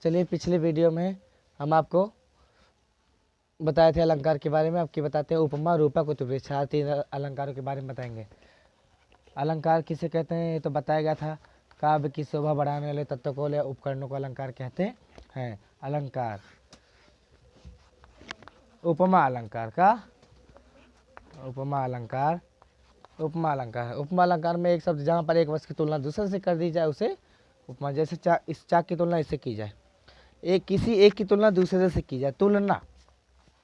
चलिए पिछले वीडियो में हम आपको बताए थे अलंकार के बारे में, आपकी बताते हैं उपमा, रूपक, उत्प्रेक्षा, चार तीन अलंकारों के बारे में बताएंगे। अलंकार किसे कहते हैं ये तो बताया गया था। काव्य की शोभा बढ़ाने वाले तत्वों को या उपकरणों को अलंकार कहते हैं। अलंकार, उपमा अलंकार का उपमा अलंकार, उपमा अलंकार है। उपमा अलंकार में एक शब्द जहाँ पर एक वस्तु की तुलना दूसरे से कर दी जाए उसे उपमा। जैसे इस चाक की तुलना इससे की जाए, किसी एक की तुलना दूसरे से की जाए, तुलना,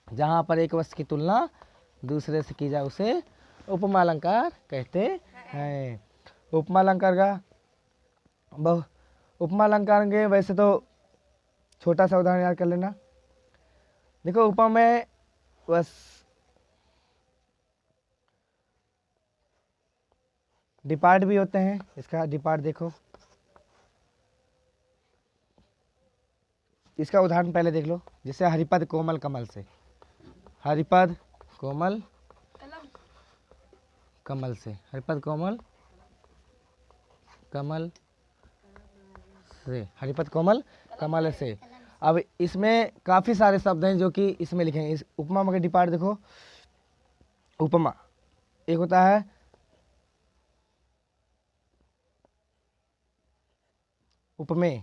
जहाँ पर एक वस्तु की तुलना दूसरे से की जाए उसे उपमा अलंकार कहते हैं। उपमा अलंकार का उपमा अलंकार के वैसे तो छोटा सा उदाहरण याद कर लेना। देखो उपमा में बस डिपार्ट भी होते हैं। इसका डिपार्ट देखो, इसका उदाहरण पहले देख लो। जैसे हरिपद कोमल कमल से, हरिपद कोमल कमल से, हरिपद कोमल कमल से, हरिपद कोमल कमल से। अब इसमें काफ़ी सारे शब्द हैं जो कि इसमें लिखे हैं। इस उपमा में डिपार्ट देखो। उपमा एक होता है उपमेय,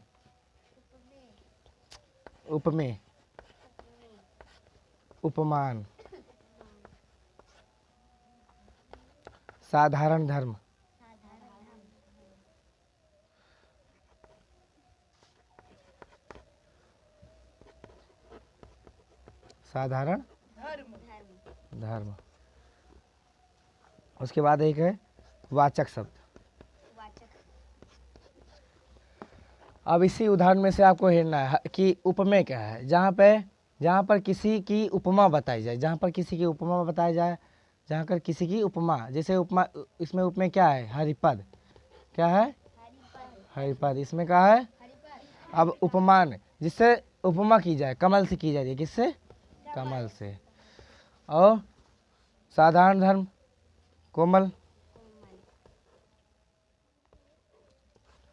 उपमेय, उपमान, साधारण धर्म, साधारण धर्म। उसके बाद एक है वाचक शब्द। अब इसी उदाहरण में से आपको हेरना है कि उपमेय क्या है। जहाँ पर किसी की उपमा बताई जाए, जहाँ पर किसी की उपमा बताई जाए, जहाँ पर किसी की उपमा, जैसे उपमा, इसमें उपमेय क्या है, हरिपद, क्या है, हरिपद, इसमें क्या है। अब उपमान, जिससे उपमा की जाए, कमल से की जाती है, किससे, कमल से। और साधारण धर्म, कोमल,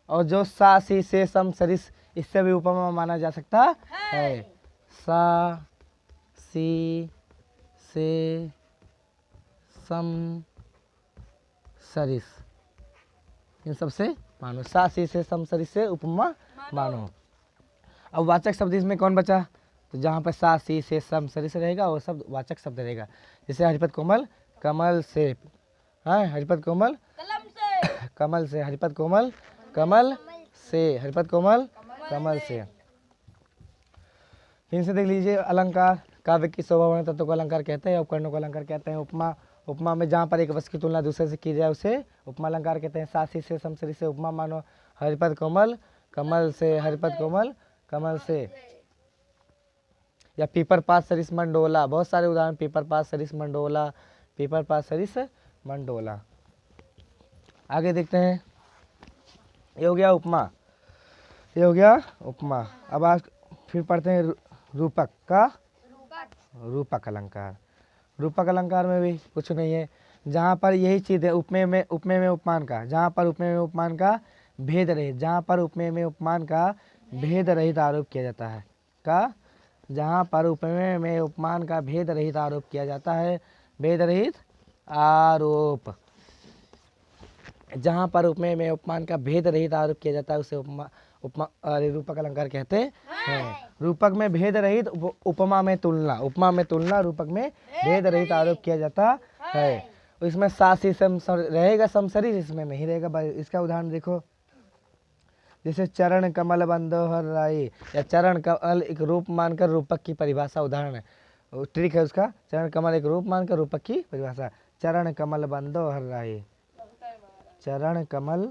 और जो सा सी से सम सरिस, इससे भी उपमा माना जा सकता है। सा सी से सम सरिस, इन सबसे मानो, सा सी से सम सरिस से उपमा मानो। अब वाचक शब्द इसमें कौन बचा, तो जहाँ पर सा सी से सम सरिस रहेगा वो शब्द वाचक शब्द रहेगा। जैसे हरिपद कोमल कमल से, हाँ, हरिपद कोमल कमल से, हरिपद कोमल कमल से, हरिपद कोमल कमल से। फिर से देख लीजिए अलंकार, काव्य की शोभा बढ़ाने तत्वों को अलंकार कहते हैं, उपकरणों को अलंकार कहते हैं। उपमा, उपमा में जहाँ पर एक वस्तु की तुलना दूसरे से की जाए उसे उपमा अलंकार कहते हैं। सासी से समसरी से उपमा मानो, हरिपद कोमल कमल से, हरिपद कोमल कमल से। या पीपर पास सरिस मंडोला, बहुत सारे उदाहरण, पीपर पास सरिस मंडोला, पीपर पास सरिस मंडोला। आगे देखते हैं, ये हो गया उपमा, ये हो गया उपमा। अब आज फिर पढ़ते हैं रूपक का, रूपक अलंकार। रूपक अलंकार में भी कुछ नहीं है, जहाँ पर यही चीज़ है, उपमेय में उपमान का, जहाँ पर उपमेय में उपमान का भेद रहित, जहाँ पर उपमेय में उपमान का भेद रहित आरोप किया जाता है, का, जहाँ पर उपमेय में उपमान का भेद रहित आरोप किया जाता है, भेद रहित आरोप, जहाँ पर उपमेय में उपमान का भेद रहित आरोप किया जाता है उसे रूपक अलंकार कहते हैं। रूपक में भेद रहित, उपमा में तुलना, उपमा में तुलना, रूपक में भेद रहित आरोप किया जाता है। इसमें सासी सम रहेगा, समसरी इसमें नहीं रहेगा। इसका उदाहरण देखो, जैसे चरण कमल बंदोहर राई, या चरण कमल एक रूप मानकर रूपक की परिभाषा, उदाहरण है, ट्रिक है उसका। चरण कमल एक रूप मानकर रूपक की परिभाषा, चरण कमल बंदोहर राई, चरण कमल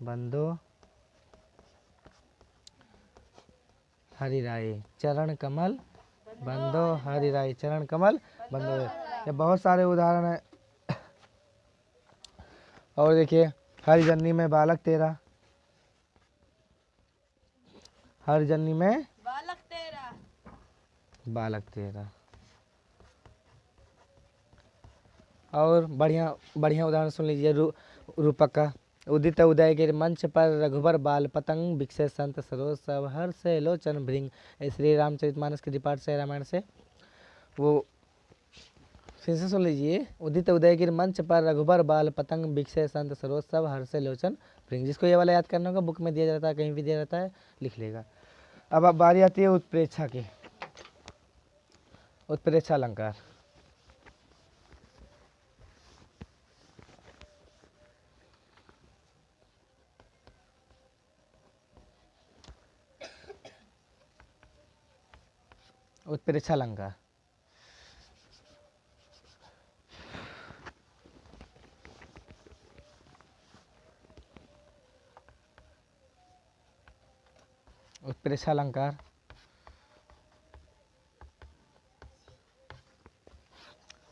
बंदो हरि राय, चरण कमल बंदो हरि राय, चरण कमल बंदो। ये बहुत सारे उदाहरण है। और देखिए, हर जननी में बालक तेरा, हर जननी में बालक तेरा, बालक तेरा। और बढ़िया बढ़िया उदाहरण सुन लीजिए रूपक का। उदित उदय गिर मंच पर रघुबर बाल पतंग बिकसे संत सरोज सब हर्ष लोचन भृंग। श्री रामचरितमानस के पाठ से रामायण से। वो फिर से सुन लीजिए। उदित उदय गिर मंच पर रघुबर बाल पतंग बिकसे संत सरोज सब हर्ष लोचन भृंग। जिसको ये वाला याद करना होगा, बुक में दिया जाता है, कहीं भी दिया जाता है, लिख लेगा। अब बारी आती है उत्प्रेक्षा की। उत्प्रेक्षा अलंकार। उत्प्रेक्षा अलंकार। उत्प्रेक्षा अलंकार।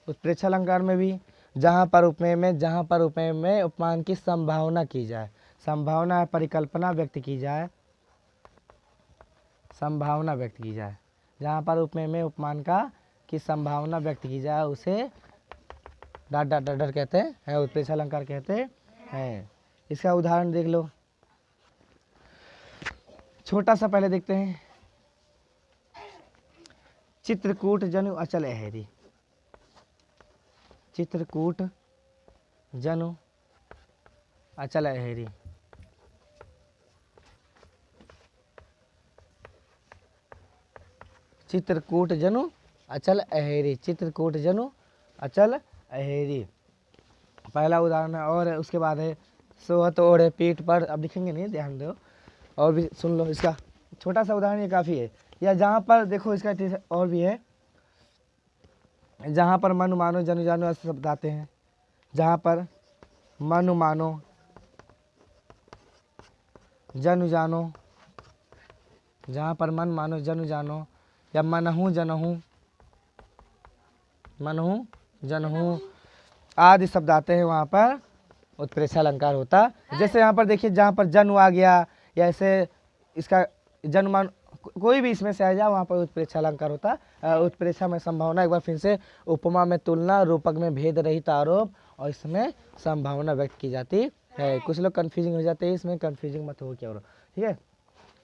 उत्प्रेक्षा अलंकार में भी जहाँ पर उपमेय में उपमान की संभावना की जाए, संभावना परिकल्पना व्यक्त की जाए, संभावना व्यक्त की जाए, जहाँ पर उपमेय में उपमान का की संभावना व्यक्त की जाए उसे डॉट डॉट डॉट डॉट कहते हैं, उत्प्रेक्षा अलंकार कहते हैं। इसका उदाहरण देख लो। छोटा सा पहले देखते हैं। चित्रकूट जनु अचल अहेरी। चित्रकूट जनु अचल अहेरी। चित्रकूट जनु अचल अहेरी। चित्रकूट जनु अचल अहेरी पहला उदाहरण है। और उसके बाद है सोहत ओढ़े पीठ पर। अब लिखेंगे नहीं, ध्यान दो और भी सुन लो। इसका छोटा सा उदाहरण ये काफ़ी है। या जहाँ पर देखो, इसका और भी है। जहाँ पर मनु मानो जनु जानो ऐसे शब्द आते हैं। जहाँ पर मनु मानो जनु जानो, जहाँ पर मन मानो जनु जानो, या मनहु जनहु, मनहु जनहु आदि शब्द आते हैं, वहाँ पर उत्प्रेक्षा अलंकार होता। जैसे यहाँ पर देखिए, जहाँ पर जनु आ गया या ऐसे इसका जन्मान कोई भी इसमें से आ जाए, वहाँ पर उत्प्रेक्षा अलंकार होता। उत्प्रेक्षा में संभावना, एक बार फिर से, उपमा में तुलना, रूपक में भेद रहित आरोप, और इसमें संभावना व्यक्त की जाती है। कुछ लोग कन्फ्यूजिंग हो जाते हैं, इसमें कन्फ्यूजिंग मत हो क्या। ठीक है,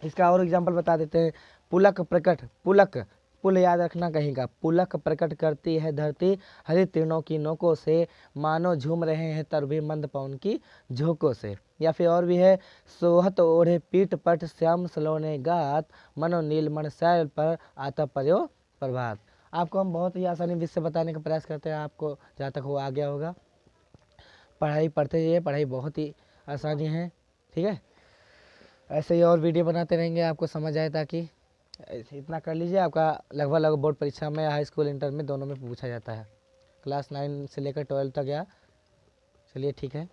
इसका और एग्जाम्पल बता देते हैं। पुलक प्रकट, पुलक पुल याद रखना कहीं का। पुलक प्रकट करती है धरती हरि तीर्णों की नोकों से, मानो झूम रहे हैं तरभी मंद पवन की झोंकों से। या फिर और भी है। सोहत ओढ़े पीठ पट श्याम सलोने गात, मनो नीलमण शैल पर आता पर्यो प्रभात। आपको हम बहुत ही आसानी विषय बताने का प्रयास करते हैं, आपको जहाँ तक वो आ गया होगा। पढ़ाई पढ़ते जाइए, पढ़ाई बहुत ही आसानी है। ठीक है, ऐसे ही और वीडियो बनाते रहेंगे, आपको समझ आए। ताकि इतना कर लीजिए, आपका लगभग बोर्ड परीक्षा में, हाई स्कूल इंटर में, दोनों में पूछा जाता है। क्लास 9 से लेकर 12 तक। या चलिए ठीक है।